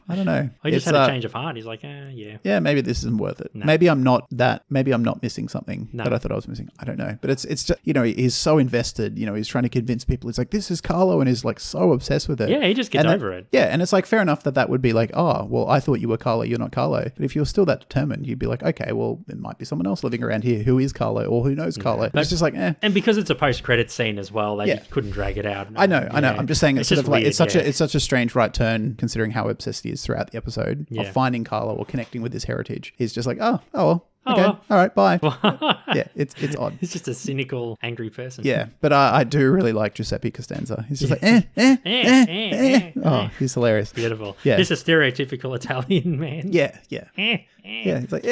I don't know. He just had a change of heart. He's like, yeah. Yeah, maybe this isn't worth it. No. Maybe I'm not missing something that I thought I was missing. I don't know. But it's just, he's so invested, he's trying to convince people. He's like, this is Carlo, and he's like so obsessed with it. Yeah, he just gets over it. Yeah, and it's like fair enough that would be like, oh, well, I thought you were Carlo, you're not Carlo. But if you're still that determined, you'd be like, okay, well, there might be someone else living around here who is Carlo or who knows Carlo. But it's just like, And because it's a post-credit scene as well, they couldn't drag it out. I know. I'm just saying it's sort of like weird, it's such a strange right turn considering how obsessed he is throughout the episode of finding Carlo or connecting with his heritage. He's just like, oh well. Okay. Well. All right. Bye. Yeah. It's odd. He's just a cynical, angry person. Yeah. But I do really like Giuseppe Costanza. He's just like, Oh, he's hilarious. Beautiful. Yeah. Just a stereotypical Italian man. Yeah. Yeah. He's like,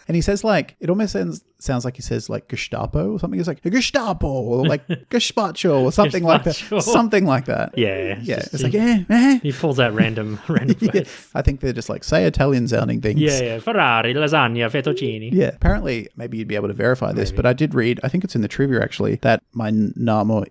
And he says like, it almost sounds like he says like Gestapo or something. He's like Gestapo or like Gazpacho or something like that. Something like that. Yeah. It's like, He pulls out random words. I think they're just like, say Italian sounding things. Yeah. Ferrari, lasagna, fettuccine. Yeah. Apparently, maybe you'd be able to verify this, but I did read, I think it's in the trivia actually, that mi namo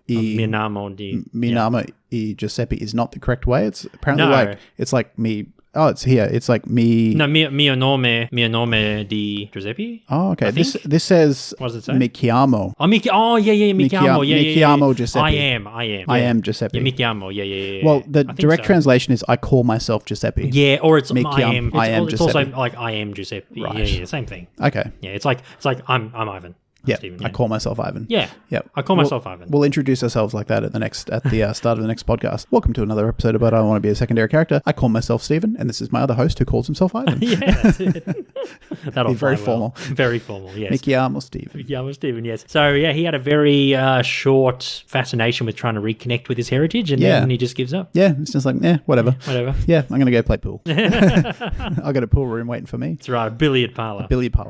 e Giuseppe is not the correct way. It's apparently it's like me. Oh, it's here. It's like me. No, mio nome di Giuseppe. Oh, okay. This says. What does it say? Mi chiamo. Mi chiamo. Mi chiamo Giuseppe. I am Giuseppe. Yeah, mi chiamo. Yeah. Well, the direct translation is I call myself Giuseppe. Yeah, or it's I am. It's also like I am Giuseppe. Right. Yeah, same thing. Okay. Yeah, it's like I'm Ivan. Yeah, Steven, I call myself Ivan. Yeah, I call myself Ivan. We'll introduce ourselves like that at the start of the next podcast. Welcome to another episode about I Want to Be a Secondary Character. I call myself Steven, and this is my other host who calls himself Ivan. Yeah, that's it. That'll be very well. formal. Very formal. Yes. Mi chiamo Steven. Mi chiamo Steven. Yes. So yeah, he had a very short fascination with trying to reconnect with his heritage, and then he just gives up. Yeah, it's just like whatever. Yeah, I'm gonna go play pool. I got a pool room waiting for me. That's right, a billiard parlour.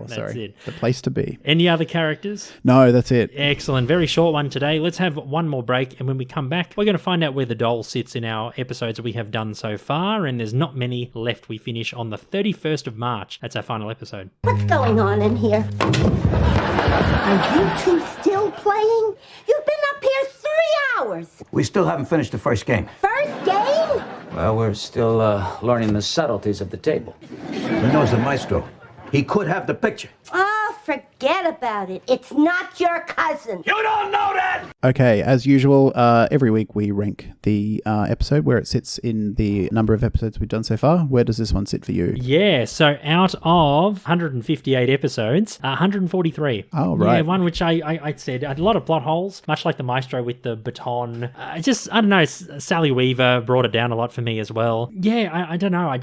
Sorry, it. The place to be. Any other characters? No, that's it. Excellent. Very short one today. Let's have one more break, and when we come back, we're going to find out where the doll sits in our episodes that we have done so far, and there's not many left. We finish on the 31st of March. That's our final episode. What's going on in here? Are you two still playing? You've been up here 3 hours. We still haven't finished the first game. First game? Well, we're still learning the subtleties of the table. Who knows the Maestro? He could have the picture. Oh, forget about it. It's not your cousin. You don't know that! Okay, as usual, every week we rank the episode where it sits in the number of episodes we've done so far. Where does this one sit for you? Yeah, so out of 158 episodes, 143. Oh, right. Yeah, one which I said had a lot of plot holes, much like the Maestro with the baton. I don't know, Sally Weaver brought it down a lot for me as well. Yeah, I don't know, I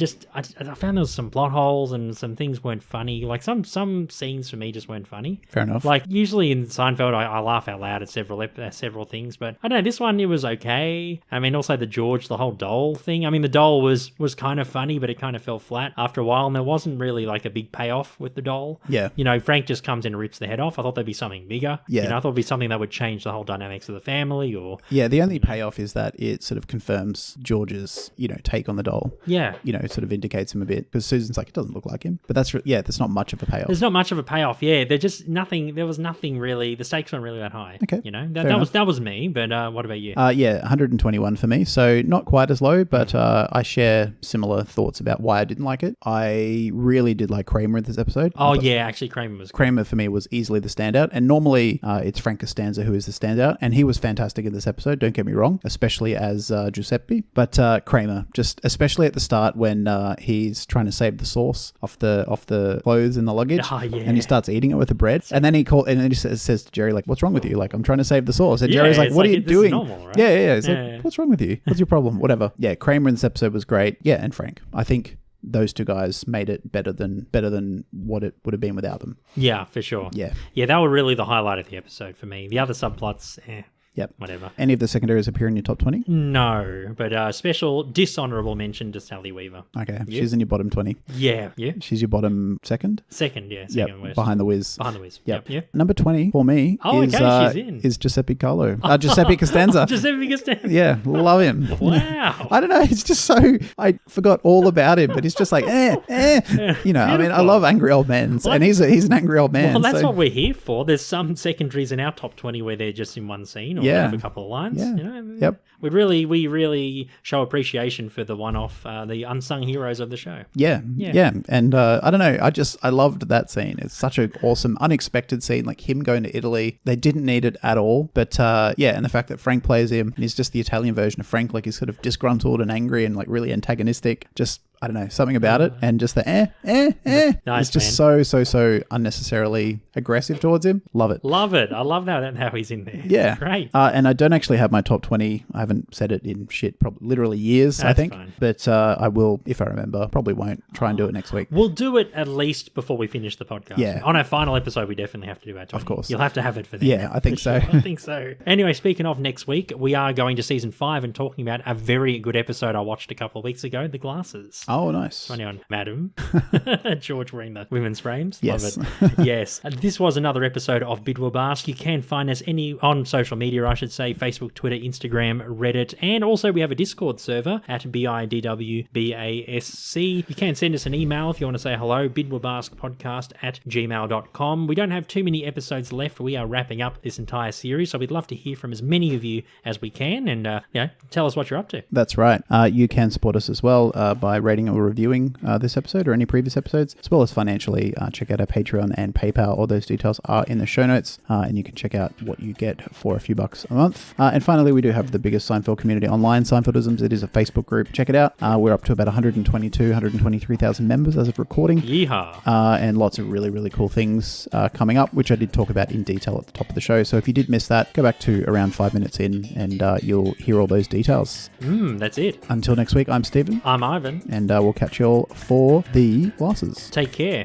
found there was some plot holes and some things weren't funny. Like some scenes for me just weren't funny. Fair enough. Like usually in Seinfeld, I laugh out loud at several things, but I don't know, this one it was okay. I mean, also the whole doll thing. I mean, the doll was kind of funny, but it kind of fell flat after a while, and there wasn't really like a big payoff with the doll. Yeah. Frank just comes in and rips the head off. I thought there'd be something bigger. Yeah. I thought it'd be something that would change the whole dynamics of the family, or yeah, the only payoff is that it sort of confirms George's take on the doll. Yeah. Sort of indicates him a bit, because Susan's like, it doesn't look like him, but there's not much of a payoff. There's not much of a payoff. Yeah, there was nothing really. The stakes weren't really that high. Okay. That was me. But what about you? 121 for me. So not quite as low, but I share similar thoughts about why I didn't like it. I really did like Kramer in this episode. Oh yeah, actually Kramer for me was easily the standout, and normally it's Frank Costanza who is the standout, and he was fantastic in this episode. Don't get me wrong, especially as Giuseppe, but Kramer, just especially at the start when he's trying to save the sauce off the clothes in the luggage, Oh, yeah. and he starts eating it with the bread. And then he says to Jerry, like, what's wrong with you? Like, I'm trying to save the sauce. And Jerry's like, what are you doing? Normal, right? Yeah. He's like, what's wrong with you? What's your problem? Whatever. Yeah, Kramer in this episode was great. Yeah, and Frank. I think those two guys made it better than what it would have been without them. Yeah, for sure. Yeah. Yeah, they were really the highlight of the episode for me. The other subplots, Yep. whatever. Any of the secondaries appear in your top 20? No, but special dishonourable mention to Sally Weaver. Okay, she's in your bottom 20. Yeah. She's your bottom second? Second worst. Behind the Wiz. Yep. Number 20 for me is Giuseppe Carlo. Giuseppe Costanza. Giuseppe Costanza. Yeah, love him. Wow. I don't know, it's just so... I forgot all about him, but it's just like, You know, I mean, I love angry old men, and he's an angry old man. Well, that's what we're here for. There's some secondaries in our top 20 where they're just in one scene or have a couple of lines. Yeah. You know? Yep. We really show appreciation for the one-off, the unsung heroes of the show. Yeah. And I don't know, I loved that scene. It's such an awesome, unexpected scene, like him going to Italy. They didn't need it at all, but and the fact that Frank plays him, and he's just the Italian version of Frank, like he's sort of disgruntled and angry and like really antagonistic. Just, I don't know, something about it, and just the Nice, it's just so unnecessarily aggressive towards him. Love it. I love how he's in there. Yeah. Great. And I don't actually have my top 20. I haven't said it in probably literally years, That's I think. fine. But I will, if I remember. Probably won't. Try and do it next week. We'll do it at least before we finish the podcast. Yeah. On our final episode, we definitely have to do our 20. Of course. You'll have to have it for them. Yeah, I think so. I think so. Anyway, speaking of next week, we are going to season 5 and talking about a very good episode I watched a couple of weeks ago, The Glasses. Oh, nice. Funny on Madam. George wearing the women's frames. Yes. Love it. Yes. This was another episode of Bid Will Bask. You can find us on social media, I should say, Facebook, Twitter, Instagram, Reddit, and also we have a Discord server at BIDWBASC. You can send us an email if you want to say hello, bidwillbaskpodcast@gmail.com. We don't have too many episodes left. We are wrapping up this entire series, so we'd love to hear from as many of you as we can, and tell us what you're up to. That's right. You can support us as well by rating or reviewing this episode or any previous episodes, as well as financially. Check out our Patreon and PayPal. All those details are in the show notes, and you can check out what you get for a few bucks a month. And finally, we do have the biggest Seinfeld community online, Seinfeldisms. It is a Facebook group. Check it out. We're up to about 123,000 members as of recording. Yeehaw. And lots of really, really cool things coming up, which I did talk about in detail at the top of the show. So if you did miss that, go back to around 5 minutes in and you'll hear all those details. That's it. Until next week, I'm Stephen. I'm Ivan. And we'll catch you all for the glasses. Take care.